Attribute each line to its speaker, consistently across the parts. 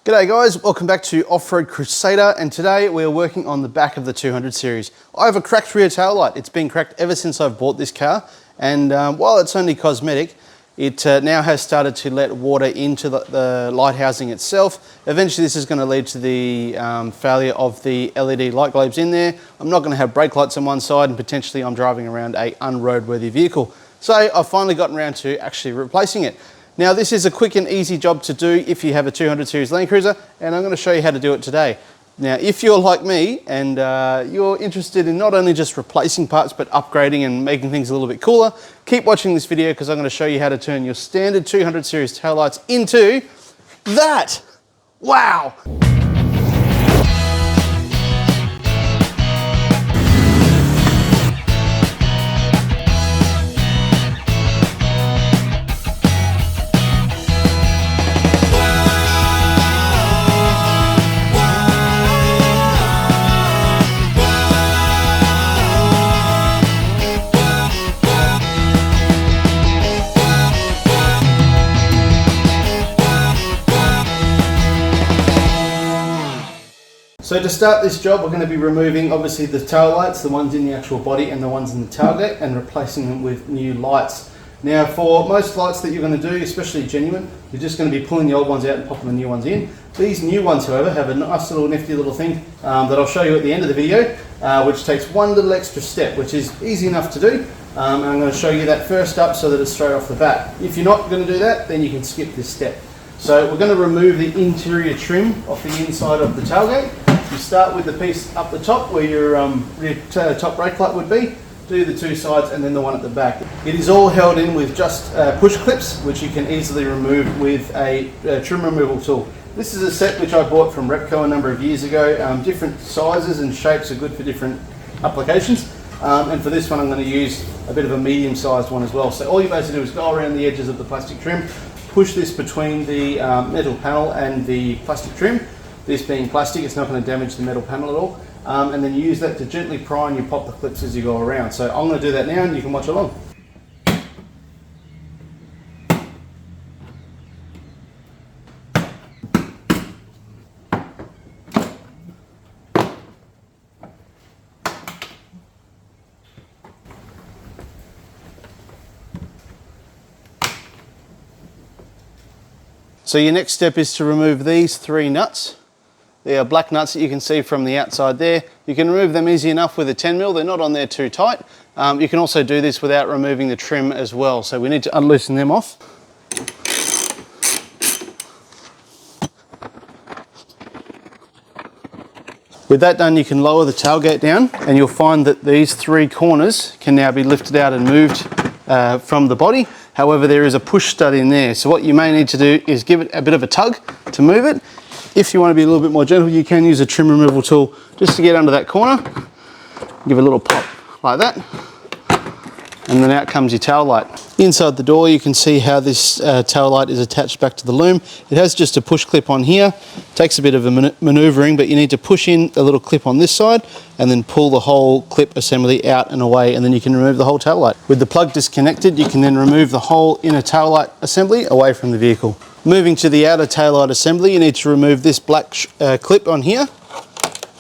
Speaker 1: G'day guys, welcome back to Off-Road Crusader, and today we're working on the back of the 200 series. I have a cracked rear tail light. It's been cracked ever since I've bought this car, and while it's only cosmetic, it now has started to let water into the light housing itself. Eventually this is going to lead to the failure of the LED light globes in there. I'm not going to have brake lights on one side, and potentially I'm driving around a unroadworthy vehicle. So I've finally gotten around to actually replacing it. Now this is a quick and easy job to do if you have a 200 series Landcruiser, and I'm going to show you how to do it today. Now if you're like me and you're interested in not only just replacing parts but upgrading and making things a little bit cooler, keep watching this video because I'm going to show you how to turn your standard 200 series taillights into that! Wow! So to start this job, we're going to be removing obviously the tail lights, the ones in the actual body and the ones in the tailgate, and replacing them with new lights. Now for most lights that you're going to do, especially genuine, you're just going to be pulling the old ones out and popping the new ones in. These new ones, however, have a nice little nifty little thing that I'll show you at the end of the video, which takes one little extra step, which is easy enough to do. And I'm going to show you that first up so that it's straight off the bat. If you're not going to do that, then you can skip this step. So we're going to remove the interior trim off the inside of the tailgate. You start with the piece up the top where your top brake light would be, do the two sides and then the one at the back. It is all held in with just push clips, which you can easily remove with a trim removal tool. This is a set which I bought from Repco a number of years ago. Different sizes and shapes are good for different applications. And for this one I'm going to use a bit of a medium sized one as well. So all you basically do is go around the edges of the plastic trim, push this between the metal panel and the plastic trim. This being plastic, it's not going to damage the metal panel at all. And then use that to gently pry and you pop the clips as you go around. So I'm going to do that now and you can watch along. So your next step is to remove these three nuts. They are black nuts that you can see from the outside there. You can remove them easy enough with a 10mm, they're not on there too tight. You can also do this without removing the trim as well, so we need to unloosen them off. With that done, you can lower the tailgate down and you'll find that these three corners can now be lifted out and moved from the body. However, there is a push stud in there, so what you may need to do is give it a bit of a tug to move it. If you want to be a little bit more gentle, you can use a trim removal tool just to get under that corner. Give a little pop like that, and then out comes your tail light. Inside the door you can see how this tail light is attached back to the loom. It has just a push clip on here. It takes a bit of a manoeuvring, but you need to push in a little clip on this side and then pull the whole clip assembly out and away, and then you can remove the whole tail light. With the plug disconnected, you can then remove the whole inner tail light assembly away from the vehicle. Moving to the outer tail light assembly, you need to remove this black clip on here,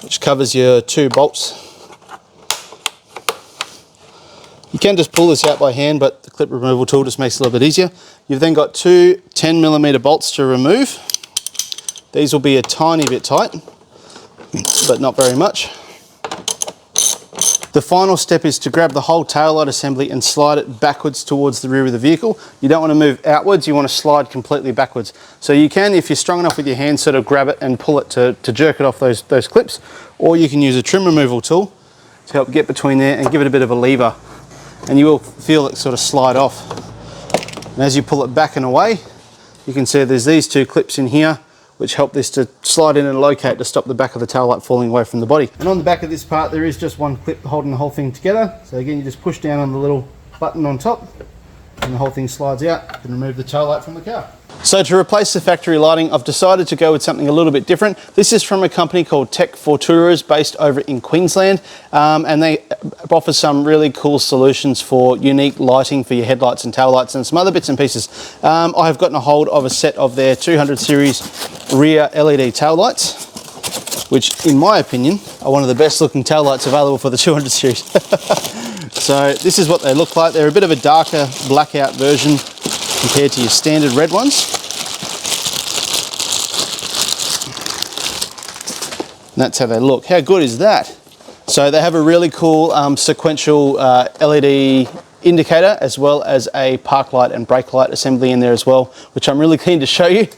Speaker 1: which covers your two bolts. You can just pull this out by hand, but the clip removal tool just makes it a little bit easier. You've then got two 10mm bolts to remove. These will be a tiny bit tight, but not very much. The final step is to grab the whole tail light assembly and slide it backwards towards the rear of the vehicle. You don't want to move outwards, you want to slide completely backwards. So you can, if you're strong enough with your hands, sort of grab it and pull it to jerk it off those clips, or you can use a trim removal tool to help get between there and give it a bit of a lever, and you will feel it sort of slide off. And as you pull it back and away, you can see there's these two clips in here which help this to slide in and locate to stop the back of the tail light falling away from the body. And on the back of this part there is just one clip holding the whole thing together. So again, you just push down on the little button on top and the whole thing slides out. You can remove the tail light from the car. So to replace the factory lighting, I've decided to go with something a little bit different. This is from a company called Tech for Tourers based over in Queensland, and they offer some really cool solutions for unique lighting for your headlights and tail lights and some other bits and pieces. I have gotten a hold of a set of their 200 series rear LED tail lights, which in my opinion are one of the best looking tail lights available for the 200 series. So this is what they look like. They're a bit of a darker blackout version compared to your standard red ones. And that's how they look. How good is that? So they have a really cool sequential LED indicator, as well as a park light and brake light assembly in there as well, which I'm really keen to show you,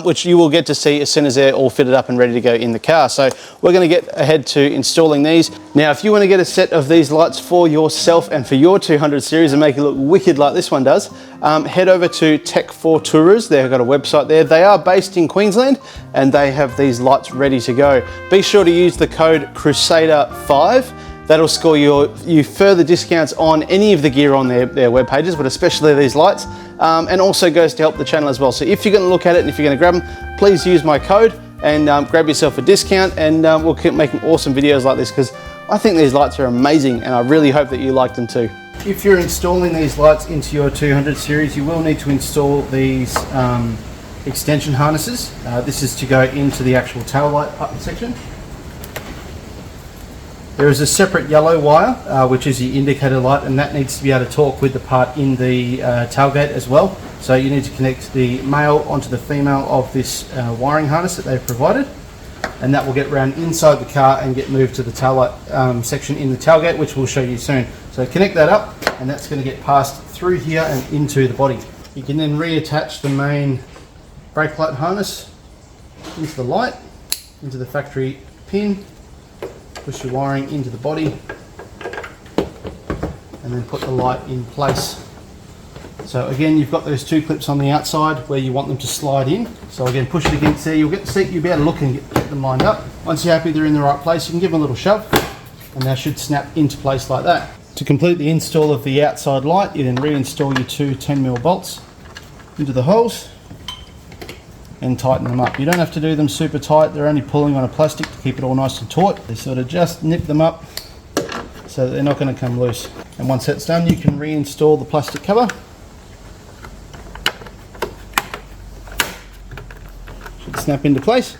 Speaker 1: which you will get to see as soon as they're all fitted up and ready to go in the car. So we're going to get ahead to installing these. Now, if you want to get a set of these lights for yourself and for your 200 series and make it look wicked like this one does, head over to Tech for Tourers. They've got a website there. They are based in Queensland and they have these lights ready to go. Be sure to use the code Crusader5. That'll score you further discounts on any of the gear on their web pages, but especially these lights, and also goes to help the channel as well. So if you're going to look at it and if you're going to grab them, please use my code and grab yourself a discount, and we'll keep making awesome videos like this, because I think these lights are amazing and I really hope that you like them too. If you're installing these lights into your 200 series, you will need to install these extension harnesses. This is to go into the actual tail light section. There is a separate yellow wire, which is the indicator light, and that needs to be able to talk with the part in the tailgate as well. So you need to connect the male onto the female of this wiring harness that they've provided, and that will get round inside the car and get moved to the tail light section in the tailgate, which we'll show you soon. So connect that up, and that's going to get passed through here and into the body. You can then reattach the main brake light harness into the light, into the factory pin, push your wiring into the body, and then put the light in place. So again, you've got those two clips on the outside where you want them to slide in. So again, push it against there, you'll be able to look and get them lined up. Once you're happy they're in the right place, you can give them a little shove, and they should snap into place like that. To complete the install of the outside light, you then reinstall your two 10mm bolts into the holes and tighten them up. You don't have to do them super tight, they're only pulling on a plastic to keep it all nice and taut. They sort of just nip them up so that they're not going to come loose. And once that's done, you can reinstall the plastic cover. Should snap into place.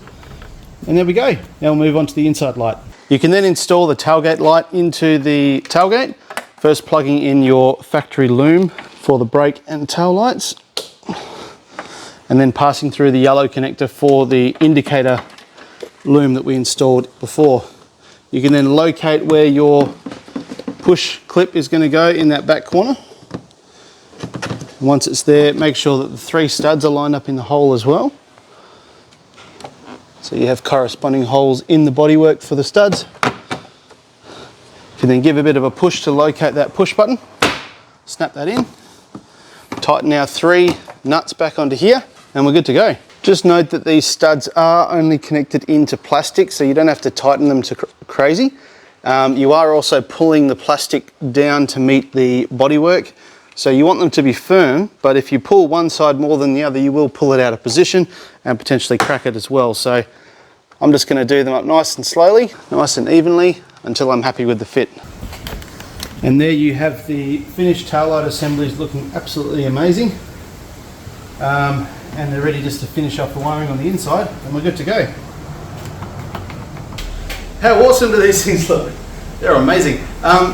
Speaker 1: And there we go. Now we'll move on to the inside light. You can then install the tailgate light into the tailgate, first plugging in your factory loom for the brake and tail lights, and then passing through the yellow connector for the indicator loom that we installed before. You can then locate where your push clip is going to go in that back corner. And once it's there, make sure that the 3 studs are lined up in the hole as well. So you have corresponding holes in the bodywork for the studs. You can then give a bit of a push to locate that push button, snap that in, tighten our 3 nuts back onto here, and we're good to go. Just note that these studs are only connected into plastic, so you don't have to tighten them to crazy. You are also pulling the plastic down to meet the bodywork, so you want them to be firm, but if you pull one side more than the other, you will pull it out of position and potentially crack it as well. So I'm just going to do them up nice and slowly, nice and evenly, until I'm happy with the fit. And there you have the finished taillight assemblies, looking absolutely amazing. And they're ready just to finish off the wiring on the inside, and we're good to go. How awesome do these things look? They're amazing.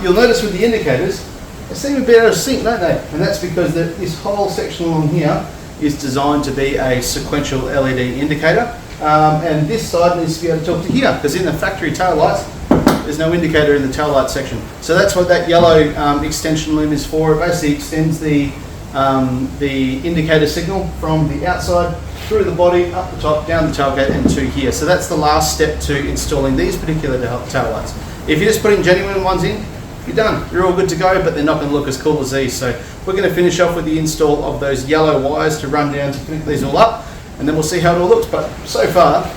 Speaker 1: You'll notice with the indicators, they seem a bit out of sync, don't they? And that's because this whole section along here is designed to be a sequential LED indicator. And this side needs to be able to talk to here, because in the factory tail lights, there's no indicator in the tail light section. So that's what that yellow extension loom is for. It basically extends the indicator signal from the outside through the body, up the top, down the tailgate, and to here. So that's the last step to installing these particular tail lights. If you're just putting genuine ones in, you're done. You're all good to go, but they're not going to look as cool as these. So we're going to finish off with the install of those yellow wires to run down to connect these all up, and then we'll see how it all looks. But so far,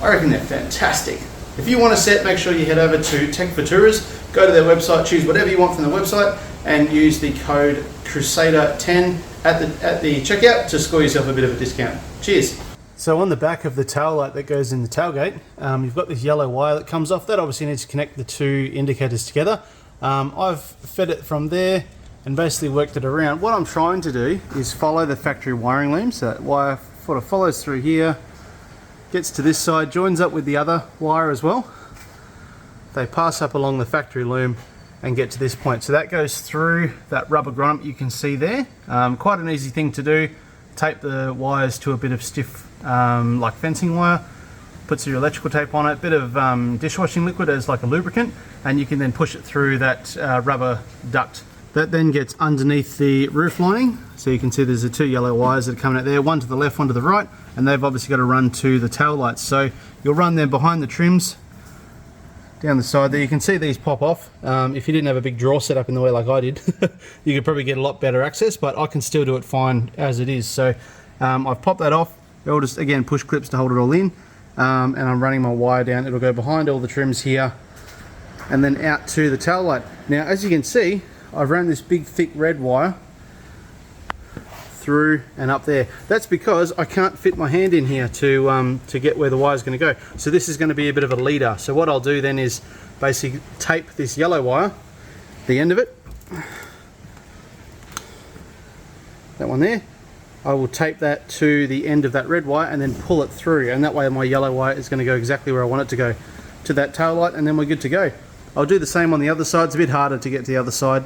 Speaker 1: I reckon they're fantastic. If you want a set, make sure you head over to Tech for Tourers, go to their website, choose whatever you want from the website, and use the code Crusader10 at the checkout to score yourself a bit of a discount. Cheers. So on the back of the tail light that goes in the tailgate, you've got this yellow wire that comes off. That obviously needs to connect the two indicators together. I've fed it from there and basically worked it around. What I'm trying to do is follow the factory wiring loom. So that wire sort of follows through here, gets to this side, joins up with the other wire as well. They pass up along the factory loom and get to this point. So that goes through that rubber grommet you can see there. Quite an easy thing to do. Tape the wires to a bit of stiff like fencing wire, puts your electrical tape on it, bit of dishwashing liquid as like a lubricant, and you can then push it through that rubber duct. That then gets underneath the roof lining. So you can see there's the two yellow wires that are coming out there, one to the left, one to the right, and they've obviously got to run to the tail lights. So you'll run them behind the trims down the side there. You can see these pop off. If you didn't have a big drawer set up in the way like I did, you could probably get a lot better access, but I can still do it fine as it is. So I've popped that off. I'll just again push clips to hold it all in, and I'm running my wire down. It'll go behind all the trims here and then out to the tail light. Now as you can see, I've run this big thick red wire through and up there. That's because I can't fit my hand in here to get where the wire is going to go. So this is going to be a bit of a leader. So what I'll do then is basically tape this yellow wire, the end of it, that one there, I will tape that to the end of that red wire and then pull it through, and that way my yellow wire is going to go exactly where I want it to go, to that tail light, and then we're good to go. I'll do the same on the other side. It's a bit harder to get to the other side,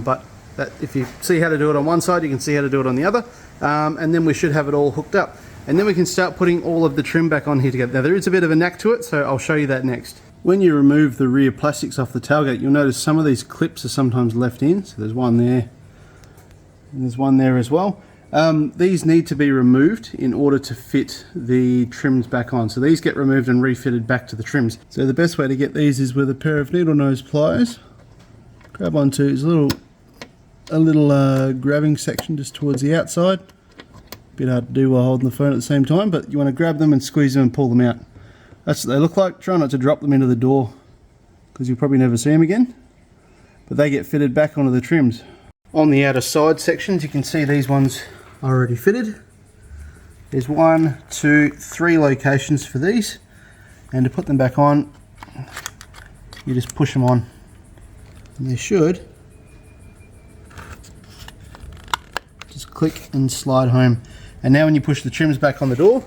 Speaker 1: but that if you see how to do it on one side, you can see how to do it on the other, and then we should have it all hooked up, and then we can start putting all of the trim back on here together. Now there is a bit of a knack to it, so I'll show you that next. When you remove the rear plastics off the tailgate, you'll notice some of these clips are sometimes left in. So there's one there, and there's one there as well. These need to be removed in order to fit the trims back on. So these get removed and refitted back to the trims. So the best way to get these is with a pair of needle nose pliers. Grab onto, there's a little grabbing section just towards the outside. Bit hard to do while holding the phone at the same time, but you want to grab them and squeeze them and pull them out. That's what they look like. Try not to drop them into the door because you'll probably never see them again. But they get fitted back onto the trims. On the outer side sections, you can see these ones are already fitted. There's 1, 2, 3 locations for these, and to put them back on, you just push them on, and they should just click and slide home. And now when you push the trims back on the door,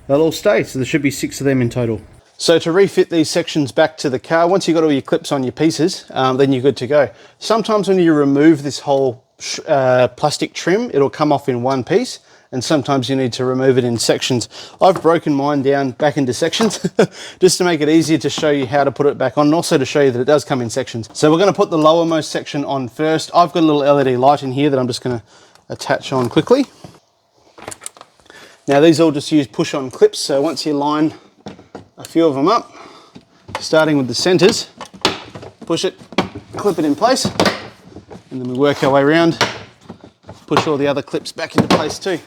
Speaker 1: they'll all stay. So there should be 6 of them in total. So to refit these sections back to the car, once you've got all your clips on your pieces, then you're good to go. Sometimes when you remove this whole plastic trim, it'll come off in one piece, and sometimes you need to remove it in sections. I've broken mine down back into sections just to make it easier to show you how to put it back on, and also to show you that it does come in sections. So we're going to put the lowermost section on first. I've got a little LED light in here that I'm just going to attach on quickly. Now these all just use push-on clips, so once you line a few of them up, starting with the centers, push it, clip it in place, and then we work our way around, push all the other clips back into place too.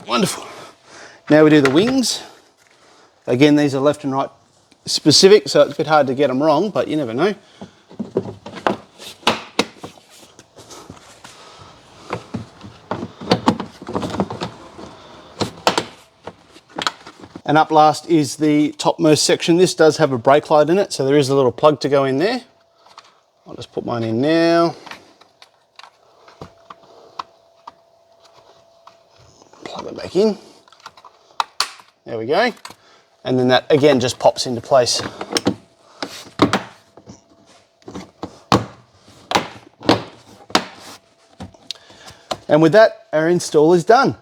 Speaker 1: Wonderful. Now we do the wings. Again, these are left and right specific, so it's a bit hard to get them wrong, but you never know. And up last is the topmost section. This does have a brake light in it, so there is a little plug to go in there. I'll just put mine in now. Plug it back in. There we go. And then that again just pops into place. And with that, our install is done.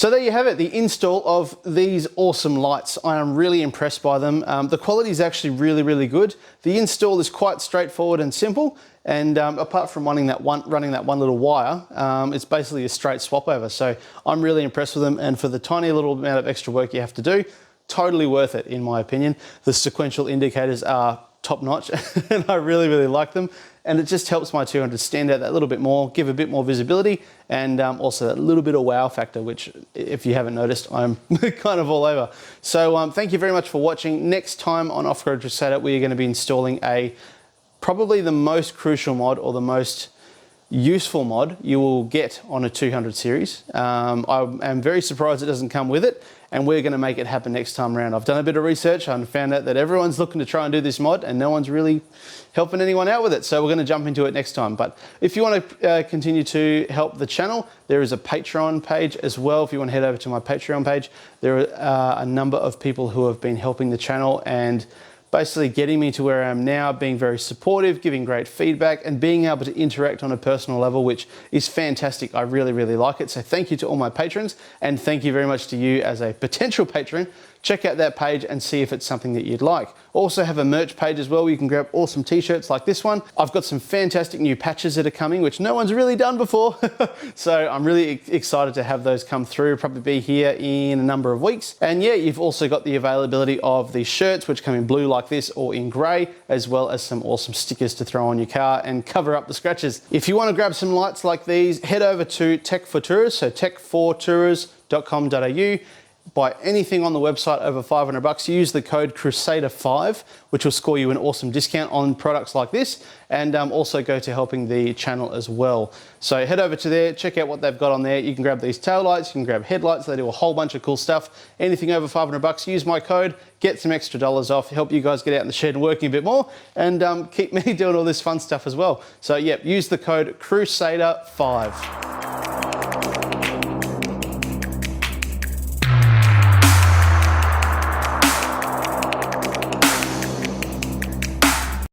Speaker 1: So there you have it, the install of these awesome lights. I am really impressed by them. The quality is actually really, really good. The install is quite straightforward and simple. And apart from running that one little wire, it's basically a straight swap over. So I'm really impressed with them. And for the tiny little amount of extra work you have to do, totally worth it in my opinion. The sequential indicators are top notch and I really, really like them. And it just helps my 200 stand out that little bit more, give a bit more visibility, and also a little bit of wow factor, which if you haven't noticed, I'm kind of all over. So thank you very much for watching. Next time on Off-Road Crusader, we are going to be installing probably the most crucial mod, or the most useful mod you will get on a 200 series. I am very surprised it doesn't come with it, and we're going to make it happen next time around. I've done a bit of research and found out that everyone's looking to try and do this mod and no one's really helping anyone out with it. So we're going to jump into it next time. But if you want to continue to help the channel, there is a Patreon page as well. If you want to head over to my Patreon page, there are a number of people who have been helping the channel and basically getting me to where I am now, being very supportive, giving great feedback, and being able to interact on a personal level, which is fantastic. I really, really like it. So thank you to all my patrons, and thank you very much to you as a potential patron. Check out that page and see if it's something that you'd like. Also have a merch page as well where you can grab awesome t-shirts like this one. I've got some fantastic new patches that are coming, which no one's really done before. So I'm really excited to have those come through, probably be here in a number of weeks. And yeah, you've also got the availability of these shirts, which come in blue like this or in gray, as well as some awesome stickers to throw on your car and cover up the scratches. If you want to grab some lights like these, head over to Tech for Tourers, so tech4tourers.com.au. Buy anything on the website over $500, use the code Crusader5, which will score you an awesome discount on products like this, and also go to helping the channel as well. So head over to there, check out what they've got on there. You can grab these tail lights, you can grab headlights, they do a whole bunch of cool stuff. Anything over $500, use my code, get some extra dollars off, help you guys get out in the shed and working a bit more, and keep me doing all this fun stuff as well. So yeah, use the code Crusader5.